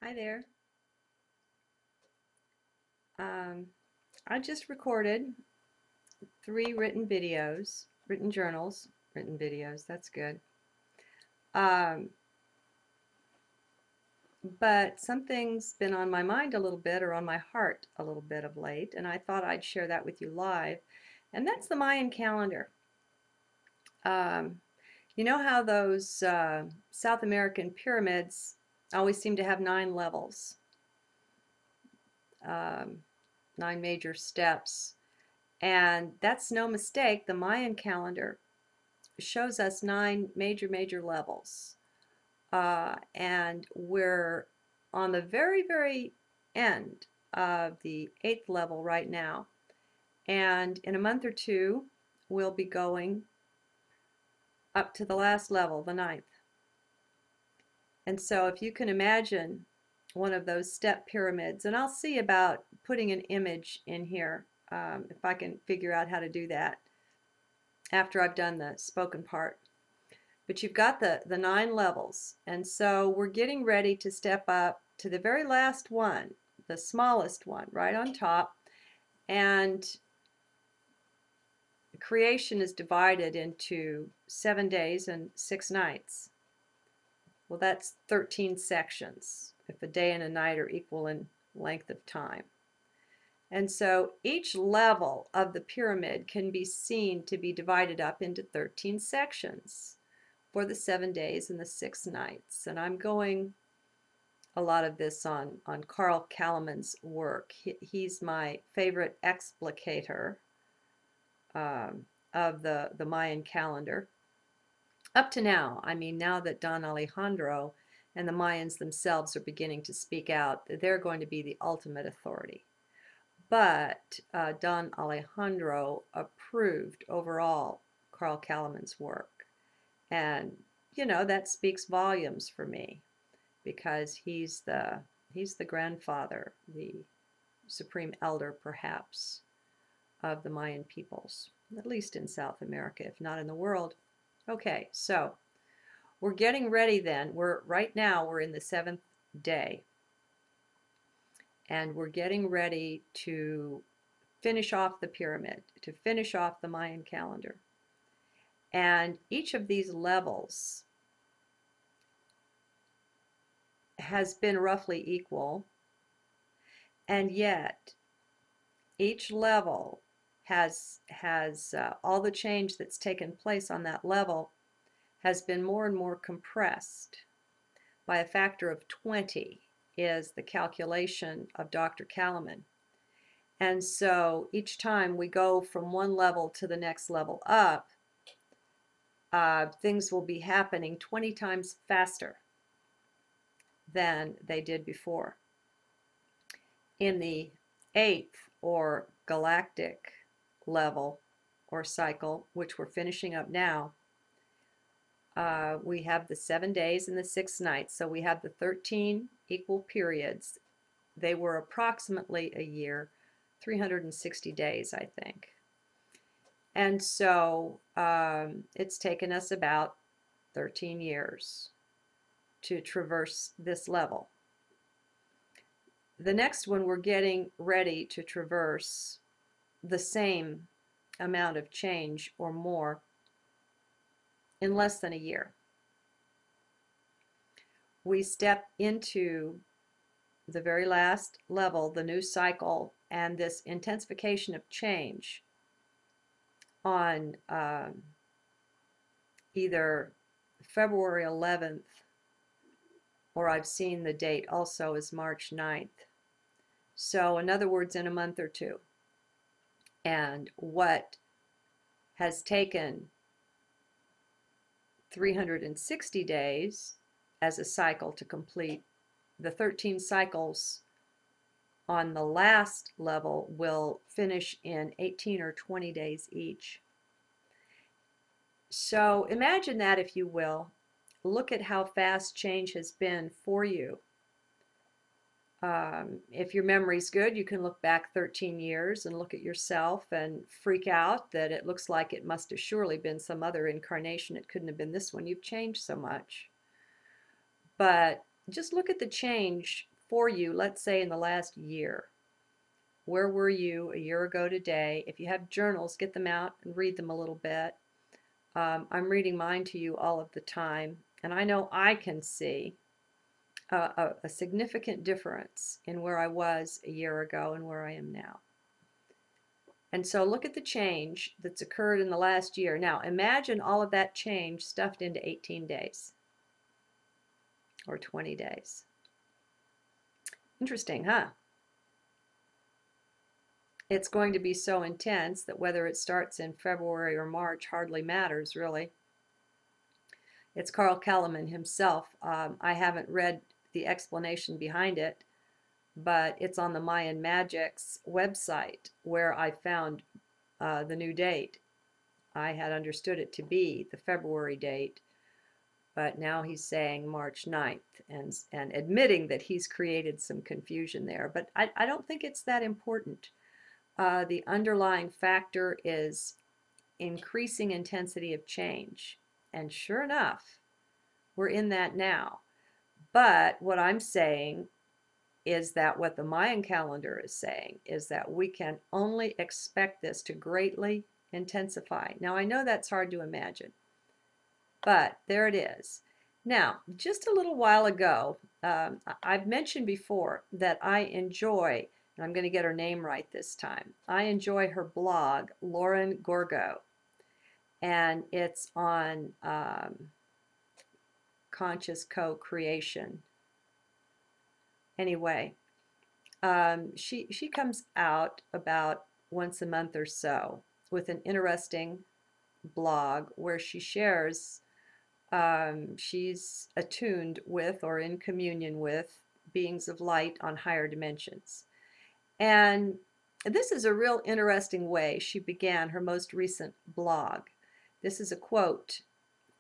Hi there. Um, I just recorded 3 written videos, written journals, written videos, that's good. Um, but something's been on my mind a little bit or on my heart a little bit of late, and I thought I'd share that with you live. And that's the Mayan calendar. Um, you know how those South American pyramids always seem to have 9 levels, um, 9 major steps. And that's no mistake. The Mayan calendar shows us 9 major levels. And we're on the very end of the 8th level right now. And in a month or two, we'll be going up to the last level, the 9th. And so if you can imagine one of those step pyramids, and I'll see about putting an image in here if I can figure out how to do that after I've done the spoken part. But you've got the 9 levels, and so we're getting ready to step up to the very last one, the smallest one, right on top. And creation is divided into 7 days and 6 nights. Well, that's 13 sections, if a day and a night are equal in length of time. And so each level of the pyramid can be seen to be divided up into 13 sections for the 7 days and the 6 nights. And I'm going a lot of this on Carl Kalaman's work. He's my favorite explicator of the Mayan calendar. Up to now, I mean, now that Don Alejandro and the Mayans themselves are beginning to speak out, they're going to be the ultimate authority. But Don Alejandro approved overall Carl Kalaman's work. And, you know, that speaks volumes for me because he's the grandfather, the supreme elder perhaps of the Mayan peoples, at least in South America, if not in the world. Okay, so we're getting ready then. Right now we're in the 7th day. And we're getting ready to finish off the pyramid, to finish off the Mayan calendar. And each of these levels has been roughly equal, and yet each level has all the change that's taken place on that level has been more and more compressed by a factor of 20 is the calculation of Dr. Kalaman. And so each time we go from one level to the next level up, things will be happening 20 times faster than they did before. In the 8th or galactic level or cycle, which we're finishing up now, we have the 7 days and the 6 nights. So we have the 13 equal periods. They were approximately a year, 360 days, I think. And so it's taken us about 13 years to traverse this level. The next one, we're getting ready to traverse the same amount of change or more in less than a year. We step into the very last level, the new cycle, and this intensification of change on either February 11th, or I've seen the date also is March 9th. So in other words, in a month or two. And what has taken 360 days as a cycle to complete, the 13 cycles on the last level will finish in 18 or 20 days each. So imagine that, if you will. Look at how fast change has been for you. If your memory's good, you can look back 13 years and look at yourself and freak out that it looks like it must have surely been some other incarnation. It couldn't have been this one. You've changed so much. But just look at the change for you, let's say in the last year. Where were you a year ago today? If you have journals, get them out and read them a little bit. I'm reading mine to you all of the time, and I know I can see a significant difference in where I was a year ago and where I am now. And so look at the change that's occurred in the last year. Now imagine all of that change stuffed into 18 days or 20 days. Interesting, huh? It's going to be so intense that whether it starts in February or March hardly matters, really. It's Carl Kellerman himself. I haven't read the explanation behind it, but it's on the Mayan Magic's website where I found the new date. I had understood it to be the February date, but now he's saying March 9th and admitting that he's created some confusion there. But I don't think it's that important. The underlying factor is increasing intensity of change. And sure enough, we're in that now. But what I'm saying is that what the Mayan calendar is saying is that we can only expect this to greatly intensify. Now, I know that's hard to imagine, but there it is. Now, just a little while ago, I've mentioned before that I enjoy, and I'm going to get her name right this time, I enjoy her blog, Lauren Gorgo, and it's on conscious co-creation. Anyway, she comes out about once a month or so with an interesting blog where she shares she's attuned with or in communion with beings of light on higher dimensions. And this is a real interesting way she began her most recent blog. This is a quote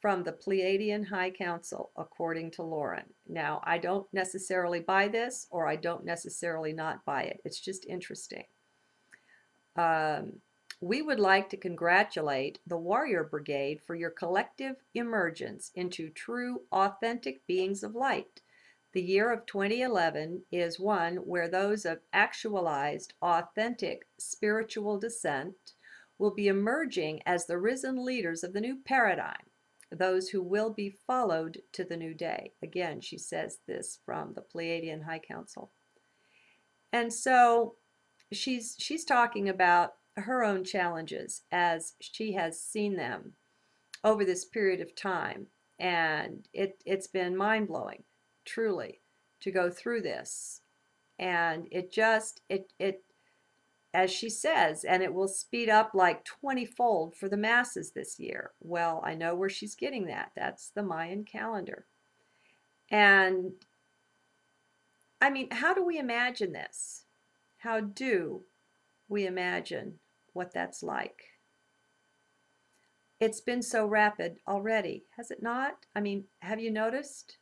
from the Pleiadian High Council, according to Lauren. Now, I don't necessarily buy this, or I don't necessarily not buy it. It's just interesting. We would like to congratulate the Warrior Brigade for your collective emergence into true, authentic beings of light. The year of 2011 is one where those of actualized, authentic spiritual descent will be emerging as the risen leaders of the new paradigm, those who will be followed to the new day. Again, she says this from the Pleiadian High Council. And so she's talking about her own challenges as she has seen them over this period of time. And it's been mind-blowing, truly, to go through this. And it as she says, and it will speed up like 20-fold for the masses this year. Well, I know where she's getting that. That's the Mayan calendar. And I mean, how do we imagine this? How do we imagine what that's like? It's been so rapid already, has it not? I mean, have you noticed?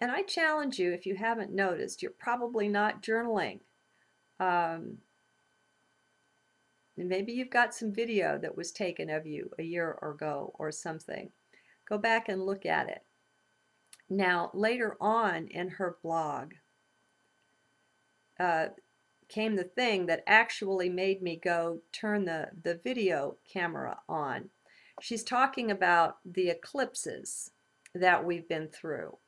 And I challenge you, if you haven't noticed, you're probably not journaling. Maybe you've got some video that was taken of you a year ago or something. Go back and look at it. Now, later on in her blog came the thing that actually made me go turn the video camera on. She's talking about the eclipses that we've been through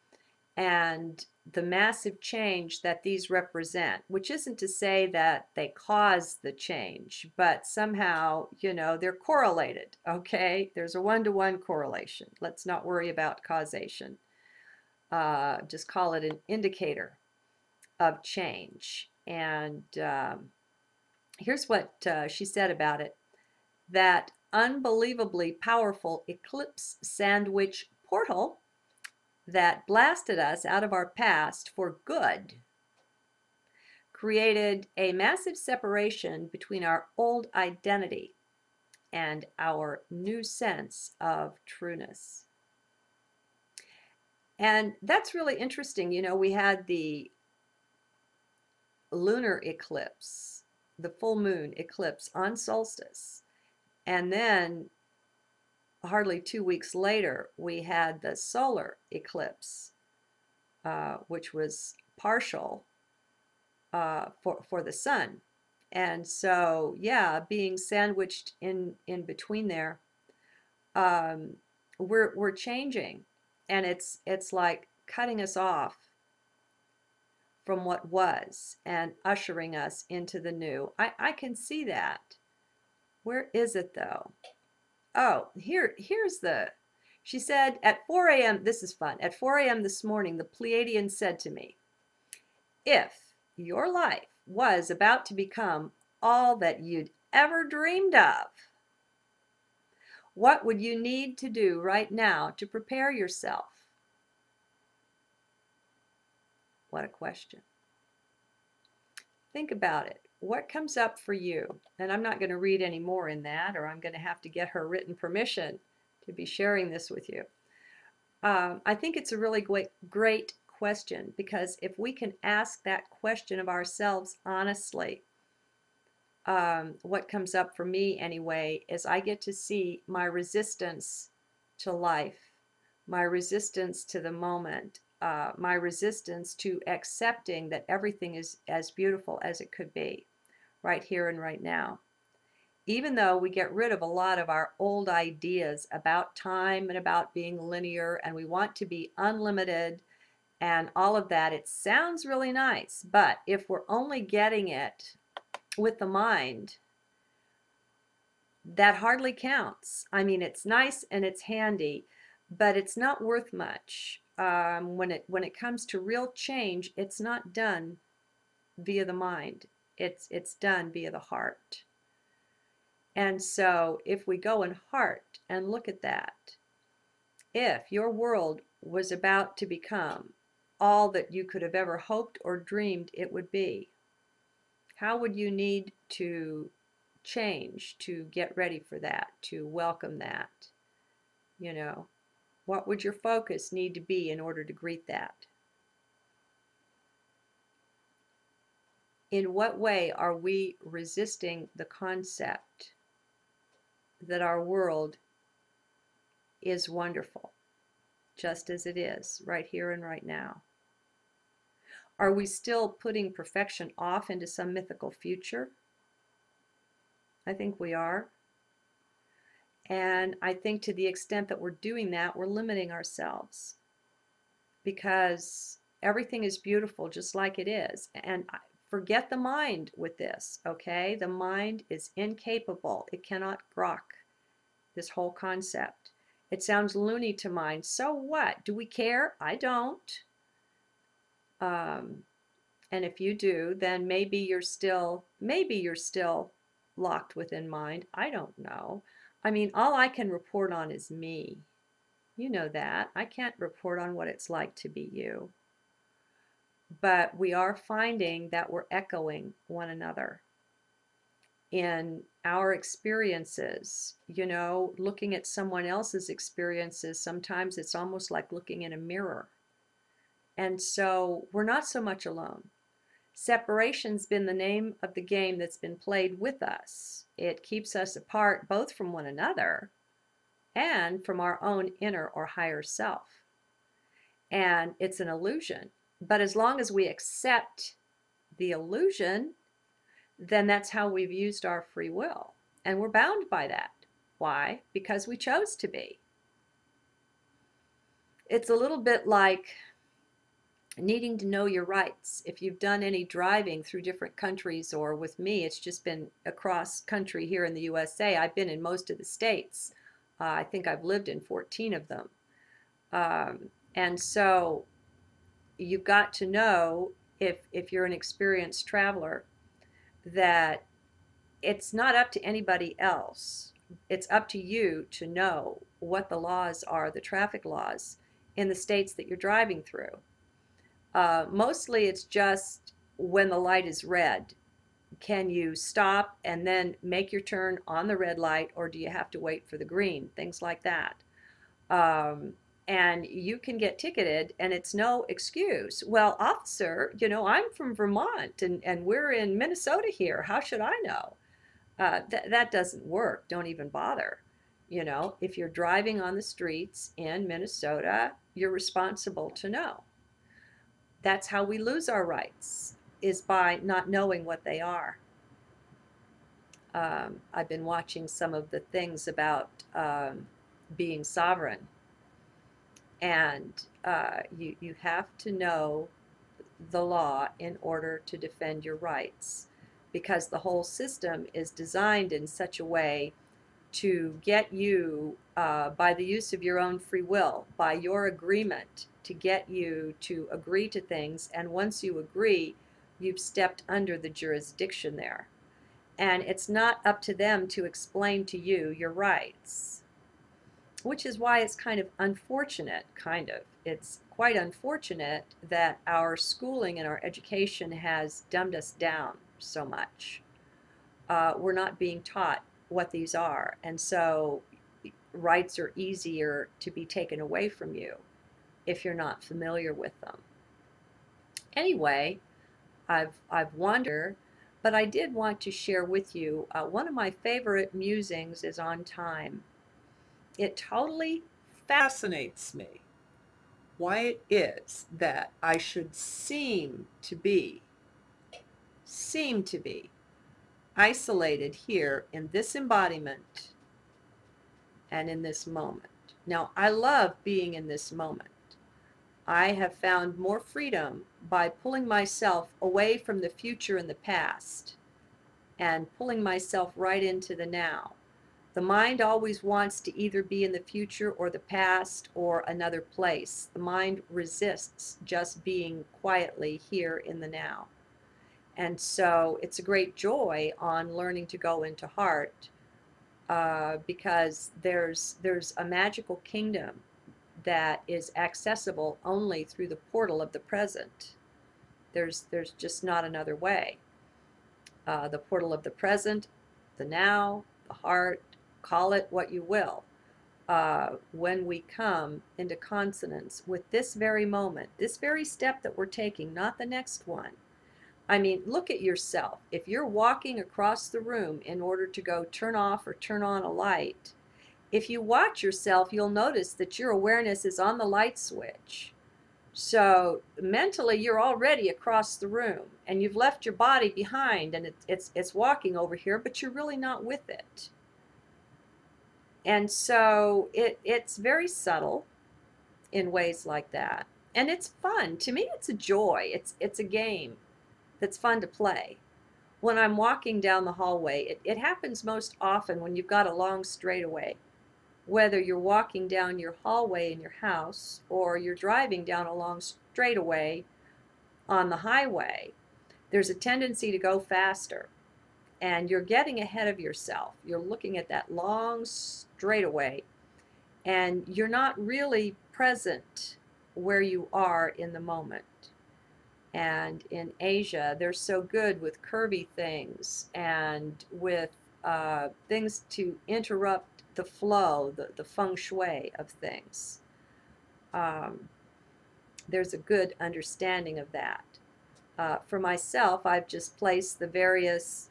and the massive change that these represent, which isn't to say that they cause the change, but somehow, you know, they're correlated, okay? There's a one-to-one correlation. Let's not worry about causation. Just call it an indicator of change. And here's what she said about it. That unbelievably powerful eclipse sandwich portal that blasted us out of our past for good created a massive separation between our old identity and our new sense of trueness. And that's really interesting. You know, we had the lunar eclipse, the full moon eclipse on solstice, and then hardly 2 weeks later we had the solar eclipse, which was partial for the sun. And so, yeah, being sandwiched in between there, um, we're changing, and it's like cutting us off from what was and ushering us into the new. I can see that. Where is it though? Oh, here's the. She said at 4 a.m. This is fun. At 4 a.m. this morning, the Pleiadian said to me, "If your life was about to become all that you'd ever dreamed of, what would you need to do right now to prepare yourself?" What a question. Think about it. What comes up for you? And I'm not going to read any more in that, or I'm going to have to get her written permission to be sharing this with you. I think it's a really great question, because if we can ask that question of ourselves honestly, what comes up for me anyway is I get to see my resistance to life, my resistance to the moment, my resistance to accepting that everything is as beautiful as it could be right here and right now. Even though we get rid of a lot of our old ideas about time and about being linear, and we want to be unlimited and all of that, it sounds really nice. But if we're only getting it with the mind, that hardly counts. I mean, it's nice and it's handy, but it's not worth much. When it comes to real change, it's not done via the mind. It's done via the heart. And so if we go in heart and look at that, if your world was about to become all that you could have ever hoped or dreamed it would be, how would you need to change to get ready for that, to welcome that? You know, what would your focus need to be in order to greet that? In what way are we resisting the concept that our world is wonderful, just as it is, right here and right now? Are we still putting perfection off into some mythical future? I think we are. And I think to the extent that we're doing that, we're limiting ourselves, because everything is beautiful just like it is. And forget the mind with this, okay? The mind is incapable. It cannot grok this whole concept. It sounds loony to mind. So what? Do we care? I don't. And if you do, then maybe you're still locked within mind. I don't know. I mean, all I can report on is me. You know that. I can't report on what it's like to be you. But we are finding that we're echoing one another in our experiences. You know, looking at someone else's experiences, sometimes it's almost like looking in a mirror. And so we're not so much alone. Separation's been the name of the game that's been played with us. It keeps us apart both from one another and from our own inner or higher self. And it's an illusion. But as long as we accept the illusion, then that's how we've used our free will. And we're bound by that. Why? Because we chose to be. It's a little bit like needing to know your rights. If you've done any driving through different countries, or with me, it's just been across country here in the USA. I've been in most of the states. I think I've lived in 14 of them. And so you've got to know, if you're an experienced traveler, that it's not up to anybody else. It's up to you to know what the laws are, the traffic laws, in the states that you're driving through. Mostly it's just when the light is red. Can you stop and then make your turn on the red light, or do you have to wait for the green? Things like that. And you can get ticketed, and it's no excuse. Well, officer, you know, I'm from Vermont, and we're in Minnesota here. How should I know? That doesn't work. Don't even bother. You know, if you're driving on the streets in Minnesota, you're responsible to know. That's how we lose our rights, is by not knowing what they are. I've been watching some of the things about being sovereign, and you have to know the law in order to defend your rights, because the whole system is designed in such a way to get you, by the use of your own free will, by your agreement, to get you to agree to things. And once you agree, you've stepped under the jurisdiction there. And it's not up to them to explain to you your rights, which is why it's kind of unfortunate, It's quite unfortunate that our schooling and our education has dumbed us down so much. We're not being taught what these are. And so rights are easier to be taken away from you if you're not familiar with them. Anyway, I've wandered, but I did want to share with you one of my favorite musings is on time. It totally fascinates me why it is that I should seem to be isolated here in this embodiment and in this moment. Now, I love being in this moment. I have found more freedom by pulling myself away from the future and the past and pulling myself right into the now. The mind always wants to either be in the future or the past or another place. The mind resists just being quietly here in the now. And so it's a great joy on learning to go into heart, because there's a magical kingdom that is accessible only through the portal of the present. There's just not another way. The portal of the present, the now, the heart, call it what you will. When we come into consonance with this very moment, this very step that we're taking, not the next one. I mean, look at yourself. If you're walking across the room in order to go turn off or turn on a light, if you watch yourself, you'll notice that your awareness is on the light switch. So mentally, you're already across the room, and you've left your body behind, and it's walking over here, but you're really not with it. And so it's very subtle in ways like that, and it's fun. To me, it's a joy. It's a game that's fun to play. When I'm walking down the hallway, it happens most often when you've got a long straightaway. Whether you're walking down your hallway in your house or you're driving down a long straightaway on the highway, there's a tendency to go faster, and you're getting ahead of yourself. You're looking at that long straightaway, and you're not really present where you are in the moment. And in Asia, they're so good with curvy things and with things to interrupt the flow, the feng shui of things. There's a good understanding of that. For myself, I've just placed the various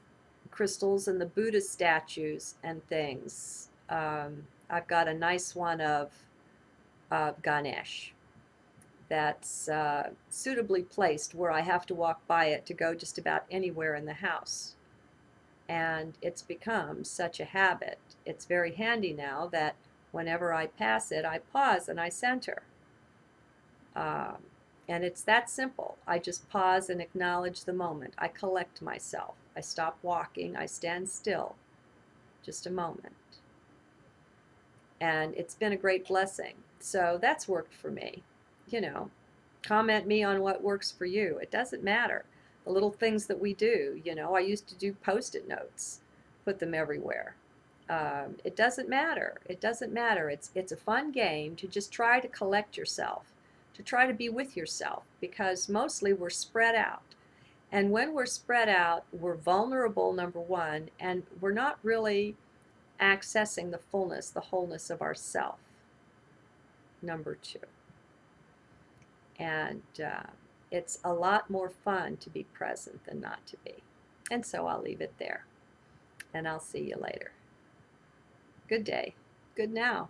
crystals and the Buddha statues and things. I've got a nice one of Ganesh that's suitably placed where I have to walk by it to go just about anywhere in the house. And it's become such a habit. It's very handy now that whenever I pass it, I pause and I center. And it's that simple. I just pause and acknowledge the moment. I collect myself. I stop walking. I stand still. Just a moment. And it's been a great blessing. So that's worked for me. You know, comment me on what works for you. It doesn't matter. The little things that we do, you know, I used to do Post-it notes, put them everywhere. It doesn't matter. It doesn't matter. It's a fun game to just try to collect yourself, to try to be with yourself, because mostly we're spread out. And when we're spread out, we're vulnerable, number one, and we're not really accessing the fullness, the wholeness of ourself, number two. And it's a lot more fun to be present than not to be. And so I'll leave it there. And I'll see you later. Good day. Good now.